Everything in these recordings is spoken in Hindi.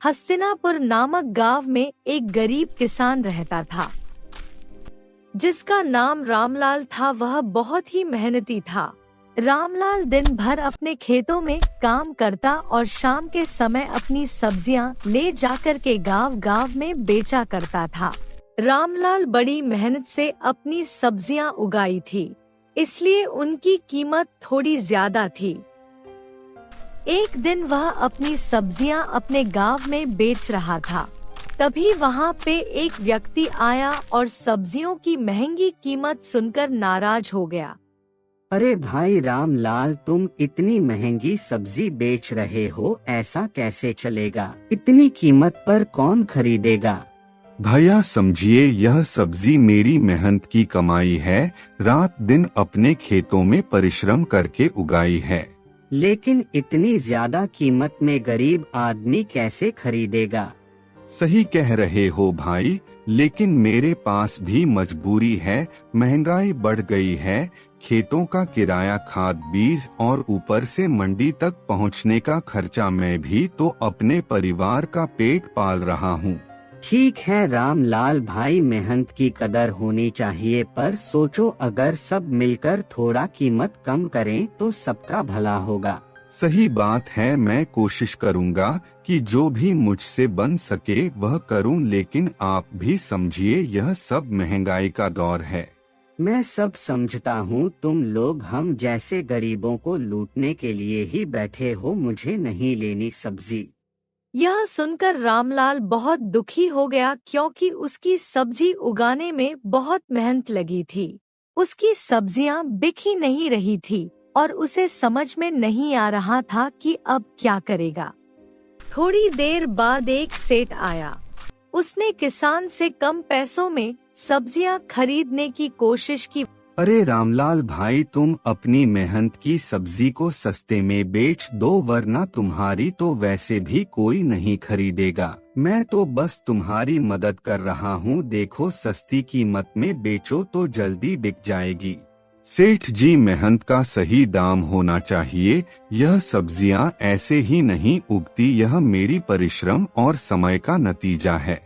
हस्तिनापुर नामक गांव में एक गरीब किसान रहता था जिसका नाम रामलाल था। वह बहुत ही मेहनती था। रामलाल दिन भर अपने खेतों में काम करता और शाम के समय अपनी सब्जियां ले जाकर के गांव-गांव में बेचा करता था। रामलाल बड़ी मेहनत से अपनी सब्जियां उगाई थी, इसलिए उनकी कीमत थोड़ी ज्यादा थी। एक दिन वह अपनी सब्जियां अपने गांव में बेच रहा था। तभी वहां पे एक व्यक्ति आया और सब्जियों की महंगी कीमत सुनकर नाराज हो गया। अरे भाई रामलाल, तुम इतनी महंगी सब्जी बेच रहे हो, ऐसा कैसे चलेगा? इतनी कीमत पर कौन खरीदेगा? भैया समझिए, यह सब्जी मेरी मेहनत की कमाई है। रात दिन अपने खेतों में परिश्रम करके उगाई है। लेकिन इतनी ज्यादा कीमत में गरीब आदमी कैसे खरीदेगा? सही कह रहे हो भाई, लेकिन मेरे पास भी मजबूरी है। महंगाई बढ़ गई है, खेतों का किराया, खाद, बीज और ऊपर से मंडी तक पहुंचने का खर्चा। मैं भी तो अपने परिवार का पेट पाल रहा हूं। ठीक है रामलाल भाई, मेहनत की कदर होनी चाहिए, पर सोचो अगर सब मिलकर थोड़ा कीमत कम करें तो सबका भला होगा। सही बात है, मैं कोशिश करूंगा कि जो भी मुझसे बन सके वह करूं, लेकिन आप भी समझिए, यह सब महंगाई का दौर है। मैं सब समझता हूँ, तुम लोग हम जैसे गरीबों को लूटने के लिए ही बैठे हो। मुझे नहीं लेनी सब्जी। यह सुनकर रामलाल बहुत दुखी हो गया, क्योंकि उसकी सब्जी उगाने में बहुत मेहनत लगी थी। उसकी सब्जियां बिक ही नहीं रही थी और उसे समझ में नहीं आ रहा था कि अब क्या करेगा। थोड़ी देर बाद एक सेठ आया। उसने किसान से कम पैसों में सब्जियां खरीदने की कोशिश की। अरे रामलाल भाई, तुम अपनी मेहनत की सब्जी को सस्ते में बेच दो, वरना तुम्हारी तो वैसे भी कोई नहीं खरीदेगा। मैं तो बस तुम्हारी मदद कर रहा हूँ। देखो, सस्ती कीमत में बेचो तो जल्दी बिक जाएगी। सेठ जी, मेहनत का सही दाम होना चाहिए। यह सब्जियां ऐसे ही नहीं उगती, यह मेरी परिश्रम और समय का नतीजा है।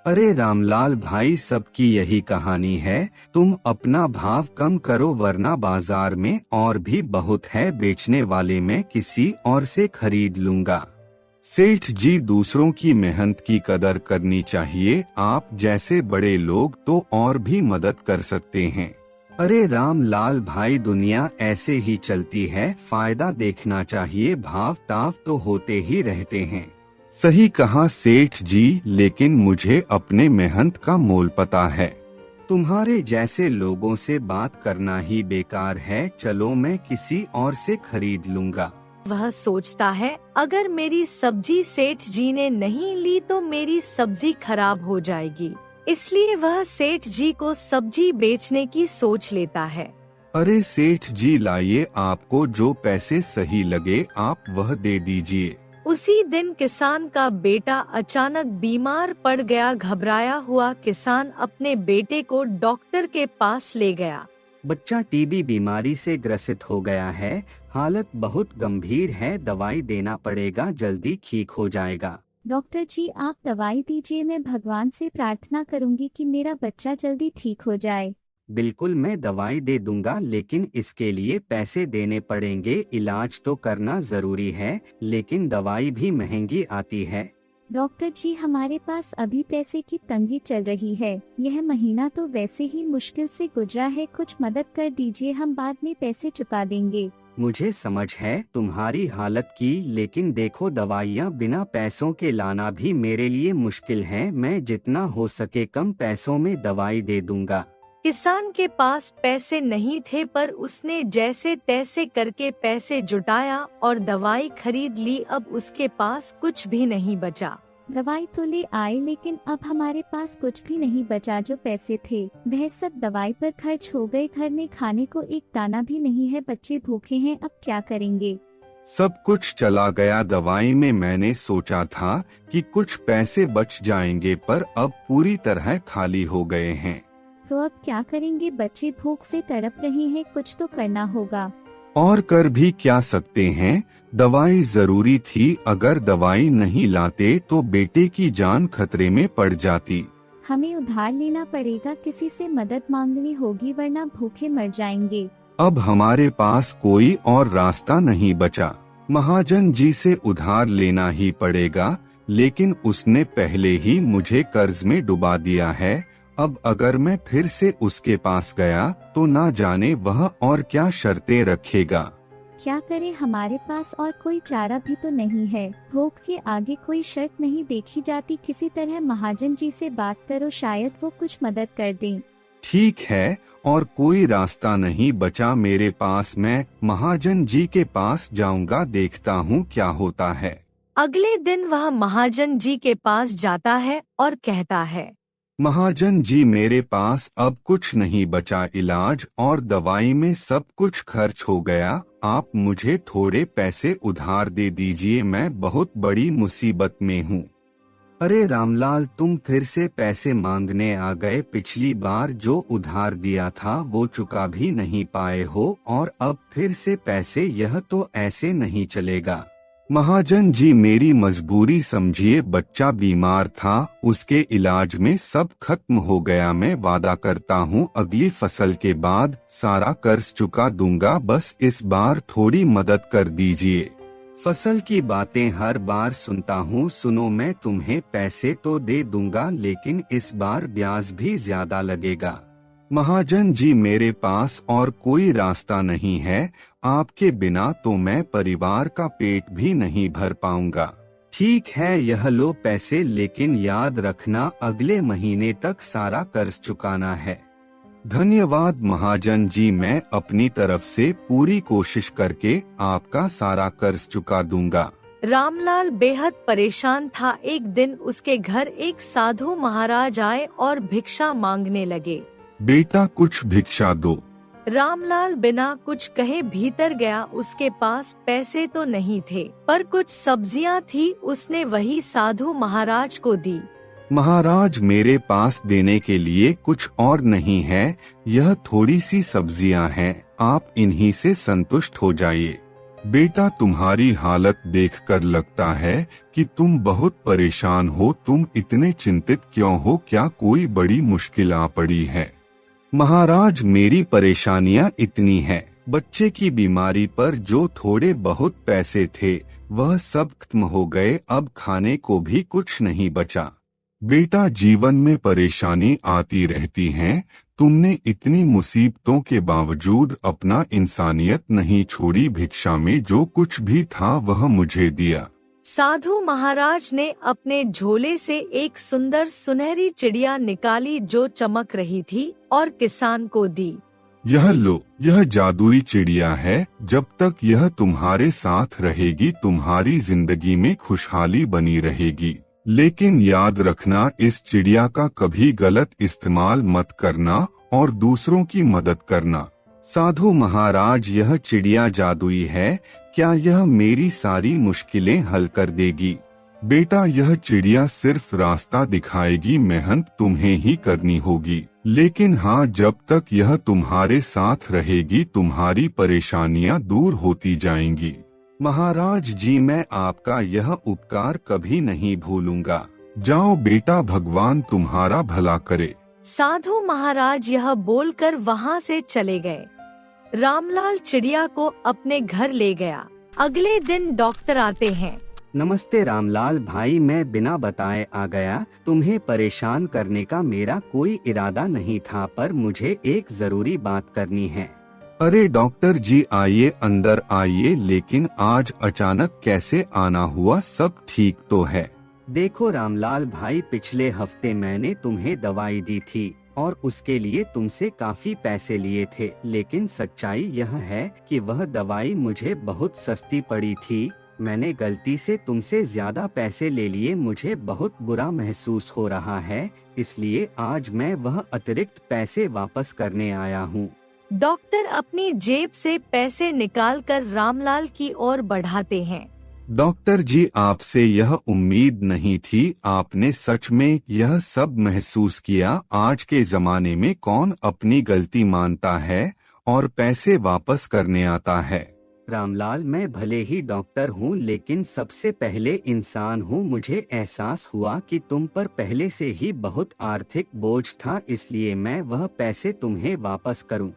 अरे रामलाल भाई, सबकी यही कहानी है। तुम अपना भाव कम करो, वरना बाजार में और भी बहुत है बेचने वाले, मैं किसी और से खरीद लूंगा। सेठ जी, दूसरों की मेहनत की कदर करनी चाहिए। आप जैसे बड़े लोग तो और भी मदद कर सकते हैं। अरे रामलाल भाई, दुनिया ऐसे ही चलती है, फायदा देखना चाहिए, भाव ताव तो होते ही रहते हैं। सही कहा सेठ जी, लेकिन मुझे अपने मेहनत का मोल पता है। तुम्हारे जैसे लोगों से बात करना ही बेकार है। चलो, मैं किसी और से खरीद लूंगा। वह सोचता है, अगर मेरी सब्जी सेठ जी ने नहीं ली तो मेरी सब्जी खराब हो जाएगी, इसलिए वह सेठ जी को सब्जी बेचने की सोच लेता है। अरे सेठ जी, लाइए, आपको जो पैसे सही लगे आप वह दे दीजिए। उसी दिन किसान का बेटा अचानक बीमार पड़ गया। घबराया हुआ किसान अपने बेटे को डॉक्टर के पास ले गया। बच्चा टीबी बीमारी से ग्रसित हो गया है, हालत बहुत गंभीर है, दवाई देना पड़ेगा, जल्दी ठीक हो जाएगा। डॉक्टर जी, आप दवाई दीजिए, मैं भगवान से प्रार्थना करूंगी कि मेरा बच्चा जल्दी ठीक हो जाए। बिल्कुल, मैं दवाई दे दूंगा, लेकिन इसके लिए पैसे देने पड़ेंगे। इलाज तो करना जरूरी है, लेकिन दवाई भी महंगी आती है। डॉक्टर जी, हमारे पास अभी पैसे की तंगी चल रही है। यह महीना तो वैसे ही मुश्किल से गुजरा है, कुछ मदद कर दीजिए, हम बाद में पैसे चुका देंगे। मुझे समझ है तुम्हारी हालत की, लेकिन देखो, दवाइयाँ बिना पैसों के लाना भी मेरे लिए मुश्किल है। मैं जितना हो सके कम पैसों में दवाई दे दूंगा। किसान के पास पैसे नहीं थे, पर उसने जैसे तैसे करके पैसे जुटाया और दवाई खरीद ली। अब उसके पास कुछ भी नहीं बचा। दवाई तो ले आए, लेकिन अब हमारे पास कुछ भी नहीं बचा। जो पैसे थे वह सब दवाई पर खर्च हो गए। घर में खाने को एक दाना भी नहीं है, बच्चे भूखे हैं, अब क्या करेंगे? सब कुछ चला गया दवाई में। मैंने सोचा था कि कुछ पैसे बच जाएंगे, पर अब पूरी तरह खाली हो गए हैं। तो अब क्या करेंगे? बच्चे भूख से तड़प रहे हैं, कुछ तो करना होगा। और कर भी क्या सकते हैं, दवाई जरूरी थी, अगर दवाई नहीं लाते तो बेटे की जान खतरे में पड़ जाती। हमें उधार लेना पड़ेगा, किसी से मदद मांगनी होगी वरना भूखे मर जाएंगे। अब हमारे पास कोई और रास्ता नहीं बचा, महाजन जी से उधार लेना ही पड़ेगा, लेकिन उसने पहले ही मुझे कर्ज में डुबा दिया है। अब अगर मैं फिर से उसके पास गया तो ना जाने वह और क्या शर्तें रखेगा। क्या करें, हमारे पास और कोई चारा भी तो नहीं है। भूख के आगे कोई शर्त नहीं देखी जाती। किसी तरह महाजन जी से बात करो, शायद वो कुछ मदद कर दें। ठीक है, और कोई रास्ता नहीं बचा मेरे पास, मैं महाजन जी के पास जाऊंगा, देखता हूँ क्या होता है। अगले दिन वह महाजन जी के पास जाता है और कहता है, महाजन जी मेरे पास अब कुछ नहीं बचा, इलाज और दवाई में सब कुछ खर्च हो गया, आप मुझे थोड़े पैसे उधार दे दीजिए, मैं बहुत बड़ी मुसीबत में हूँ। अरे रामलाल, तुम फिर से पैसे मांगने आ गए, पिछली बार जो उधार दिया था वो चुका भी नहीं पाए हो और अब फिर से पैसे, यह तो ऐसे नहीं चलेगा। महाजन जी मेरी मजबूरी समझिए, बच्चा बीमार था, उसके इलाज में सब खत्म हो गया, मैं वादा करता हूँ अगली फसल के बाद सारा कर्ज चुका दूंगा, बस इस बार थोड़ी मदद कर दीजिए। फसल की बातें हर बार सुनता हूँ, सुनो मैं तुम्हें पैसे तो दे दूंगा लेकिन इस बार ब्याज भी ज्यादा लगेगा। महाजन जी मेरे पास और कोई रास्ता नहीं है, आपके बिना तो मैं परिवार का पेट भी नहीं भर पाऊंगा। ठीक है, यह लो पैसे, लेकिन याद रखना अगले महीने तक सारा कर्ज चुकाना है। धन्यवाद महाजन जी, मैं अपनी तरफ से पूरी कोशिश करके आपका सारा कर्ज चुका दूंगा। रामलाल बेहद परेशान था। एक दिन उसके घर एक साधु महाराज आए और भिक्षा मांगने लगे। बेटा कुछ भिक्षा दो। रामलाल बिना कुछ कहे भीतर गया। उसके पास पैसे तो नहीं थे, पर कुछ सब्जियां थी, उसने वही साधु महाराज को दी। महाराज मेरे पास देने के लिए कुछ और नहीं है, यह थोड़ी सी सब्जियां हैं, आप इन्हीं से संतुष्ट हो जाइए। बेटा तुम्हारी हालत देखकर लगता है कि तुम बहुत परेशान हो, तुम इतने चिंतित क्यों हो, क्या कोई बड़ी मुश्किल आ पड़ी है? महाराज मेरी परेशानियां इतनी हैं, बच्चे की बीमारी पर जो थोड़े बहुत पैसे थे वह सब खत्म हो गए, अब खाने को भी कुछ नहीं बचा। बेटा जीवन में परेशानी आती रहती हैं, तुमने इतनी मुसीबतों के बावजूद अपना इंसानियत नहीं छोड़ी, भिक्षा में जो कुछ भी था वह मुझे दिया। साधु महाराज ने अपने झोले से एक सुंदर सुनहरी चिड़िया निकाली जो चमक रही थी और किसान को दी। यह लो, यह जादुई चिड़िया है, जब तक यह तुम्हारे साथ रहेगी तुम्हारी जिंदगी में खुशहाली बनी रहेगी, लेकिन याद रखना इस चिड़िया का कभी गलत इस्तेमाल मत करना और दूसरों की मदद करना। साधु महाराज, यह चिड़िया जादुई है, क्या यह मेरी सारी मुश्किलें हल कर देगी? बेटा यह चिड़िया सिर्फ रास्ता दिखाएगी, मेहनत तुम्हें ही करनी होगी, लेकिन हाँ जब तक यह तुम्हारे साथ रहेगी तुम्हारी परेशानियां दूर होती जाएंगी। महाराज जी मैं आपका यह उपकार कभी नहीं भूलूंगा। जाओ बेटा, भगवान तुम्हारा भला करे। साधु महाराज यह बोलकर वहाँ से चले गए। रामलाल चिड़िया को अपने घर ले गया। अगले दिन डॉक्टर आते हैं। नमस्ते रामलाल भाई, मैं बिना बताए आ गया, तुम्हें परेशान करने का मेरा कोई इरादा नहीं था, पर मुझे एक जरूरी बात करनी है। अरे डॉक्टर जी आइए, अंदर आइए, लेकिन आज अचानक कैसे आना हुआ, सब ठीक तो है? देखो रामलाल भाई, पिछले हफ्ते मैंने तुम्हें दवाई दी थी और उसके लिए तुमसे काफी पैसे लिए थे, लेकिन सच्चाई यह है कि वह दवाई मुझे बहुत सस्ती पड़ी थी। मैंने गलती से तुमसे ज्यादा पैसे ले लिए, मुझे बहुत बुरा महसूस हो रहा है, इसलिए आज मैं वह अतिरिक्त पैसे वापस करने आया हूँ। डॉक्टर अपनी जेब से पैसे निकालकर रामलाल की ओर बढ़ाते हैं। डॉक्टर जी आपसे यह उम्मीद नहीं थी, आपने सच में यह सब महसूस किया। आज के जमाने में कौन अपनी गलती मानता है और पैसे वापस करने आता है। रामलाल, मैं भले ही डॉक्टर हूँ लेकिन सबसे पहले इंसान हूँ। मुझे एहसास हुआ कि तुम पर पहले से ही बहुत आर्थिक बोझ था, इसलिए मैं वह पैसे तुम्हें वापस करूँ।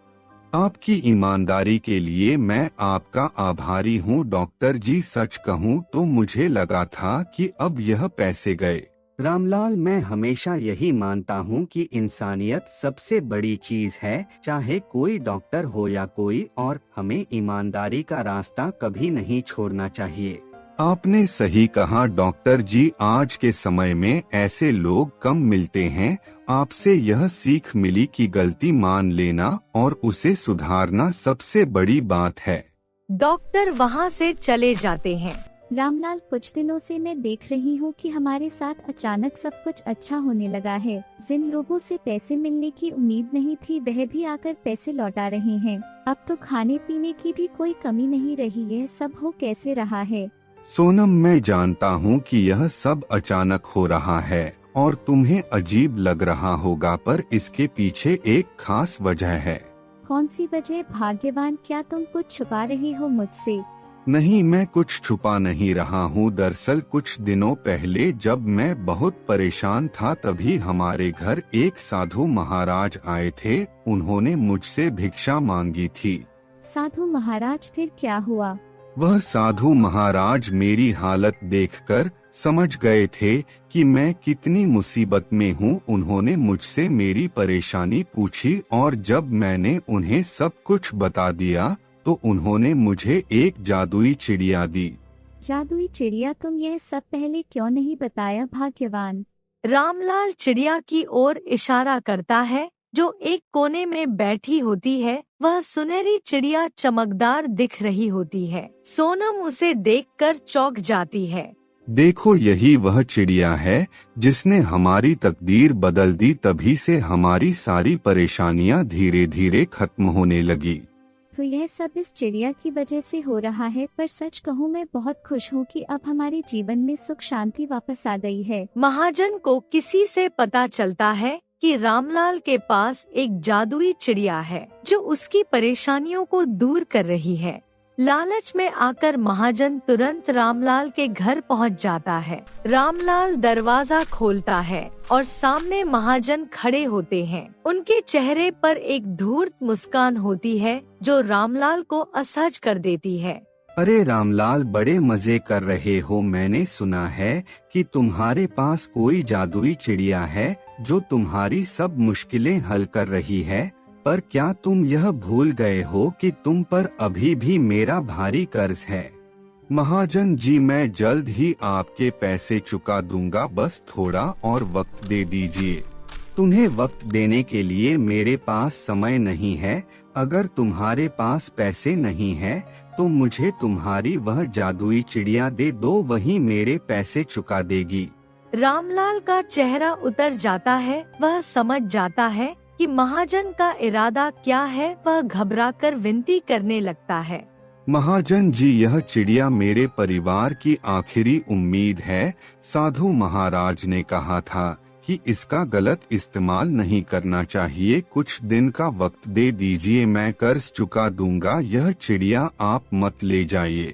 आपकी ईमानदारी के लिए मैं आपका आभारी हूँ डॉक्टर जी। सच कहूँ तो मुझे लगा था कि अब यह पैसे गए। रामलाल, मैं हमेशा यही मानता हूँ कि इंसानियत सबसे बड़ी चीज है, चाहे कोई डॉक्टर हो या कोई और। हमें ईमानदारी का रास्ता कभी नहीं छोड़ना चाहिए। आपने सही कहा डॉक्टर जी। आज के समय में ऐसे लोग कम मिलते हैं। आपसे यह सीख मिली कि गलती मान लेना और उसे सुधारना सबसे बड़ी बात है। डॉक्टर वहाँ से चले जाते हैं। रामलाल, कुछ दिनों से मैं देख रही हूँ कि हमारे साथ अचानक सब कुछ अच्छा होने लगा है। जिन लोगों से पैसे मिलने की उम्मीद नहीं थी वह भी आकर पैसे लौटा रहे हैं। अब तो खाने पीने की भी कोई कमी नहीं रही है। सब हो कैसे रहा है? सोनम, मैं जानता हूँ कि यह सब अचानक हो रहा है और तुम्हें अजीब लग रहा होगा, पर इसके पीछे एक खास वजह है। कौन सी वजह भाग्यवान? क्या तुम कुछ छुपा रही हो मुझसे? नहीं, मैं कुछ छुपा नहीं रहा हूँ। दरअसल कुछ दिनों पहले जब मैं बहुत परेशान था तभी हमारे घर एक साधु महाराज आए थे। उन्होंने मुझसे भिक्षा मांगी थी। साधु महाराज, फिर क्या हुआ? वह साधु महाराज मेरी हालत देखकर समझ गए थे कि मैं कितनी मुसीबत में हूँ। उन्होंने मुझसे मेरी परेशानी पूछी और जब मैंने उन्हें सब कुछ बता दिया तो उन्होंने मुझे एक जादुई चिड़िया दी। जादुई चिड़िया? तुम यह सब पहले क्यों नहीं बताया भाग्यवान? रामलाल चिड़िया की ओर इशारा करता है जो एक कोने में बैठी होती है। वह सुनहरी चिड़िया चमकदार दिख रही होती है। सोनम उसे देखकर चौंक जाती है। देखो, यही वह चिड़िया है जिसने हमारी तकदीर बदल दी। तभी से हमारी सारी परेशानियां धीरे धीरे खत्म होने लगी। तो यह सब इस चिड़िया की वजह से हो रहा है। पर सच कहूँ मैं बहुत खुश हूँ कि अब हमारे जीवन में सुख शांति वापस आ गई है। महाजन को किसी से पता चलता है कि रामलाल के पास एक जादुई चिड़िया है जो उसकी परेशानियों को दूर कर रही है। लालच में आकर महाजन तुरंत रामलाल के घर पहुंच जाता है। रामलाल दरवाजा खोलता है और सामने महाजन खड़े होते हैं। उनके चेहरे पर एक धूर्त मुस्कान होती है जो रामलाल को असहज कर देती है। अरे रामलाल, बड़े मजे कर रहे हो। मैंने सुना है कि तुम्हारे पास कोई जादुई चिड़िया है जो तुम्हारी सब मुश्किलें हल कर रही है। पर क्या तुम यह भूल गए हो कि तुम पर अभी भी मेरा भारी कर्ज है? महाजन जी, मैं जल्द ही आपके पैसे चुका दूंगा। बस थोड़ा और वक्त दे दीजिए। तुम्हें वक्त देने के लिए मेरे पास समय नहीं है। अगर तुम्हारे पास पैसे नहीं है तो मुझे तुम्हारी वह जादुई चिड़िया दे दो, वही मेरे पैसे चुका देगी। रामलाल का चेहरा उतर जाता है। वह समझ जाता है कि महाजन का इरादा क्या है। वह घबराकर विनती करने लगता है। महाजन जी, यह चिड़िया मेरे परिवार की आखिरी उम्मीद है। साधु महाराज ने कहा था कि इसका गलत इस्तेमाल नहीं करना चाहिए। कुछ दिन का वक्त दे दीजिए, मैं कर्ज चुका दूंगा। यह चिड़िया आप मत ले जाइए।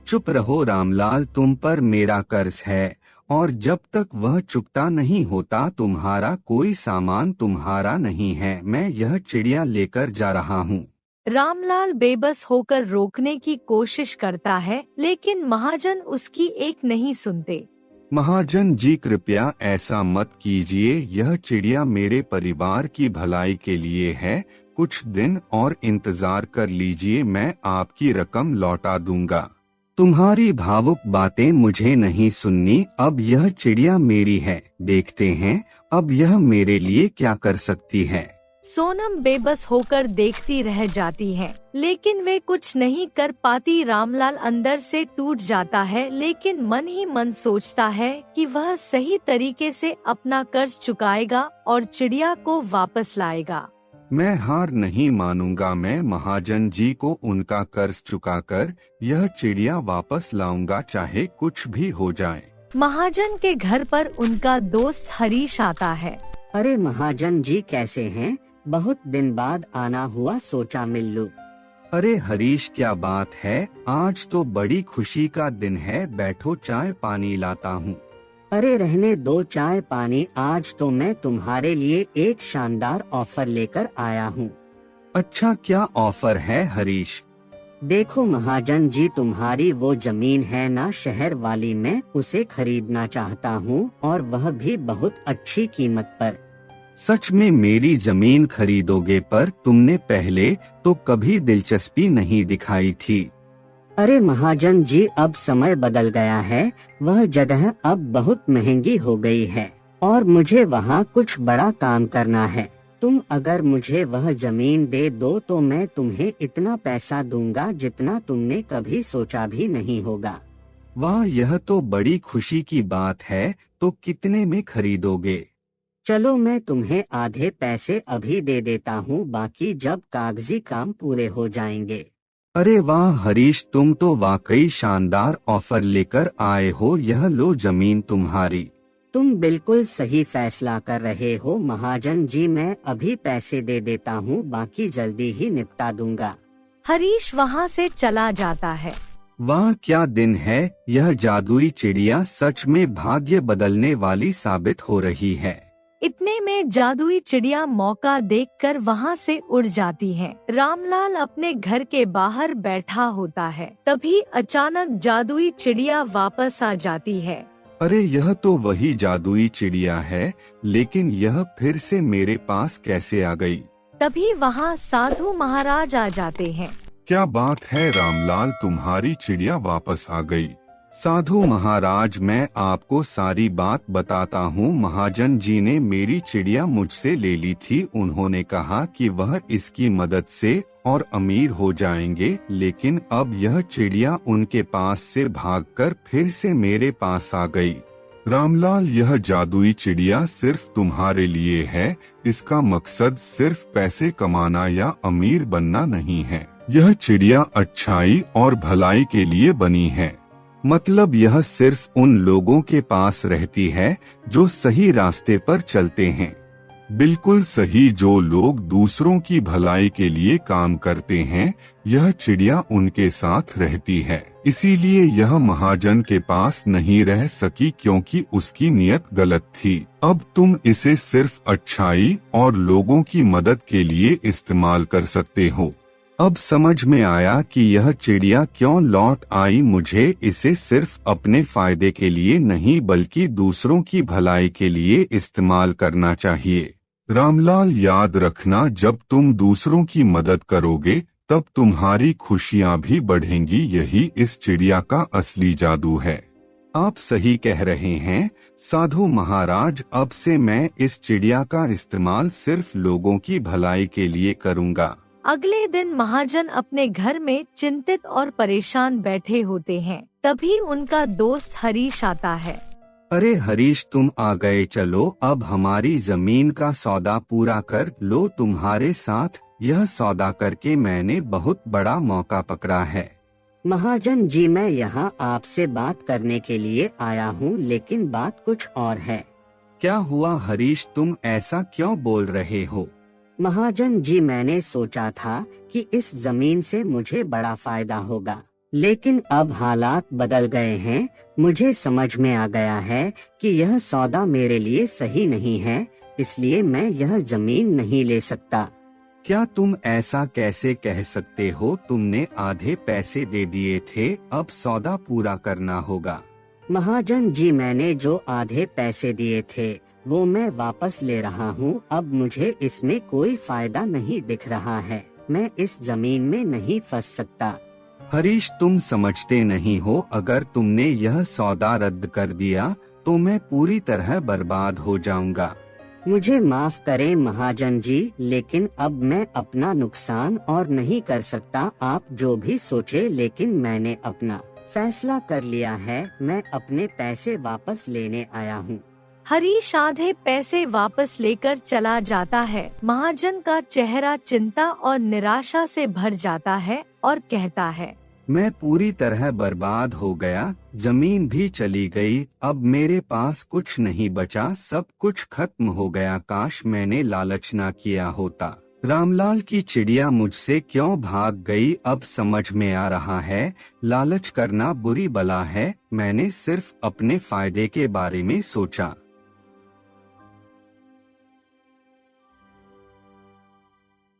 चुप रहो रामलाल, तुम पर मेरा कर्ज है और जब तक वह चुकता नहीं होता तुम्हारा कोई सामान तुम्हारा नहीं है। मैं यह चिड़िया लेकर जा रहा हूँ। रामलाल बेबस होकर रोकने की कोशिश करता है लेकिन महाजन उसकी एक नहीं सुनते। महाजन जी, कृपया ऐसा मत कीजिए। यह चिड़िया मेरे परिवार की भलाई के लिए है। कुछ दिन और इंतजार कर लीजिए, मैं आपकी रकम लौटा दूंगा। तुम्हारी भावुक बातें मुझे नहीं सुननी। अब यह चिड़िया मेरी है, देखते हैं अब यह मेरे लिए क्या कर सकती है। सोनम बेबस होकर देखती रह जाती है लेकिन वे कुछ नहीं कर पाती। रामलाल अंदर से टूट जाता है लेकिन मन ही मन सोचता है कि वह सही तरीके से अपना कर्ज चुकाएगा और चिड़िया को वापस लाएगा। मैं हार नहीं मानूंगा। मैं महाजन जी को उनका कर्ज चुकाकर यह चिड़िया वापस लाऊंगा, चाहे कुछ भी हो जाए। महाजन के घर पर उनका दोस्त हरीश आता है। अरे महाजन जी, कैसे हैं? बहुत दिन बाद आना हुआ, सोचा मिल लूं। अरे हरीश, क्या बात है, आज तो बड़ी खुशी का दिन है, बैठो चाय पानी लाता हूँ। अरे रहने दो चाय पानी, आज तो मैं तुम्हारे लिए एक शानदार ऑफर लेकर आया हूँ। अच्छा, क्या ऑफर है हरीश? देखो महाजन जी, तुम्हारी वो जमीन है ना शहर वाली, मैं उसे खरीदना चाहता हूँ, और वह भी बहुत अच्छी कीमत पर। सच में मेरी जमीन खरीदोगे? पर तुमने पहले तो कभी दिलचस्पी नहीं दिखाई थी। अरे महाजन जी, अब समय बदल गया है, वह जगह अब बहुत महंगी हो गई है, और मुझे वहाँ कुछ बड़ा काम करना है। तुम अगर मुझे वह जमीन दे दो तो मैं तुम्हें इतना पैसा दूंगा जितना तुमने कभी सोचा भी नहीं होगा। वाह, यह तो बड़ी खुशी की बात है। तो कितने में खरीदोगे? चलो मैं तुम्हें आधे पैसे अभी दे देता हूँ, बाकी जब कागजी काम पूरे हो जाएंगे। अरे वाह हरीश, तुम तो वाकई शानदार ऑफर लेकर आए हो। यह लो जमीन तुम्हारी। तुम बिल्कुल सही फैसला कर रहे हो महाजन जी, मैं अभी पैसे दे देता हूँ, बाकी जल्दी ही निपटा दूंगा। हरीश वहाँ से चला जाता है। वाह, क्या दिन है। यह जादुई चिड़िया सच में भाग्य बदलने वाली साबित हो रही है। इतने में जादुई चिड़िया मौका देखकर वहाँ से उड़ जाती है। रामलाल अपने घर के बाहर बैठा होता है, तभी अचानक जादुई चिड़िया वापस आ जाती है। अरे यह तो वही जादुई चिड़िया है, लेकिन यह फिर से मेरे पास कैसे आ गई? तभी वहाँ साधु महाराज आ जाते हैं। क्या बात है रामलाल, तुम्हारी चिड़िया वापस आ गई। साधु महाराज, मैं आपको सारी बात बताता हूँ। महाजन जी ने मेरी चिड़िया मुझसे ले ली थी। उन्होंने कहा कि वह इसकी मदद से और अमीर हो जाएंगे, लेकिन अब यह चिड़िया उनके पास से भागकर फिर से मेरे पास आ गई। रामलाल, यह जादुई चिड़िया सिर्फ तुम्हारे लिए है। इसका मकसद सिर्फ पैसे कमाना या अमीर बनना नहीं है। यह चिड़िया अच्छाई और भलाई के लिए बनी है। मतलब यह सिर्फ उन लोगों के पास रहती है जो सही रास्ते पर चलते हैं। बिल्कुल सही, जो लोग दूसरों की भलाई के लिए काम करते हैं, यह चिड़िया उनके साथ रहती है। इसीलिए यह महाजन के पास नहीं रह सकी, क्योंकि उसकी नीयत गलत थी। अब तुम इसे सिर्फ अच्छाई और लोगों की मदद के लिए इस्तेमाल कर सकते हो। अब समझ में आया कि यह चिड़िया क्यों लौट आई। मुझे इसे सिर्फ अपने फायदे के लिए नहीं, बल्कि दूसरों की भलाई के लिए इस्तेमाल करना चाहिए। रामलाल, याद रखना, जब तुम दूसरों की मदद करोगे तब तुम्हारी खुशियाँ भी बढ़ेंगी। यही इस चिड़िया का असली जादू है। आप सही कह रहे हैं साधु महाराज, अब से मैं इस चिड़िया का इस्तेमाल सिर्फ लोगों की भलाई के लिए करूँगा। अगले दिन महाजन अपने घर में चिंतित और परेशान बैठे होते हैं। तभी उनका दोस्त हरीश आता है। अरे हरीश, तुम आ गए। चलो अब हमारी जमीन का सौदा पूरा कर लो। तुम्हारे साथ यह सौदा करके मैंने बहुत बड़ा मौका पकड़ा है। महाजन जी, मैं यहाँ आपसे बात करने के लिए आया हूँ, लेकिन बात कुछ और है। क्या हुआ हरीश, तुम ऐसा क्यों बोल रहे हो? महाजन जी, मैंने सोचा था कि इस जमीन से मुझे बड़ा फायदा होगा, लेकिन अब हालात बदल गए हैं। मुझे समझ में आ गया है कि यह सौदा मेरे लिए सही नहीं है, इसलिए मैं यह जमीन नहीं ले सकता। क्या तुम ऐसा कैसे कह सकते हो? तुमने आधे पैसे दे दिए थे, अब सौदा पूरा करना होगा। महाजन जी, मैंने जो आधे पैसे दिए थे वो मैं वापस ले रहा हूँ। अब मुझे इसमें कोई फायदा नहीं दिख रहा है। मैं इस जमीन में नहीं फंस सकता। हरीश, तुम समझते नहीं हो, अगर तुमने यह सौदा रद्द कर दिया तो मैं पूरी तरह बर्बाद हो जाऊंगा। मुझे माफ करें महाजन जी, लेकिन अब मैं अपना नुकसान और नहीं कर सकता। आप जो भी सोचे, लेकिन मैंने अपना फैसला कर लिया है। मैं अपने पैसे वापस लेने आया हूँ। हरीश आधे पैसे वापस लेकर चला जाता है। महाजन का चेहरा चिंता और निराशा से भर जाता है और कहता है, मैं पूरी तरह बर्बाद हो गया, जमीन भी चली गई, अब मेरे पास कुछ नहीं बचा, सब कुछ खत्म हो गया। काश मैंने लालच ना किया होता। रामलाल की चिड़िया मुझसे क्यों भाग गई, अब समझ में आ रहा है। लालच करना बुरी बला है, मैंने सिर्फ अपने फायदे के बारे में सोचा।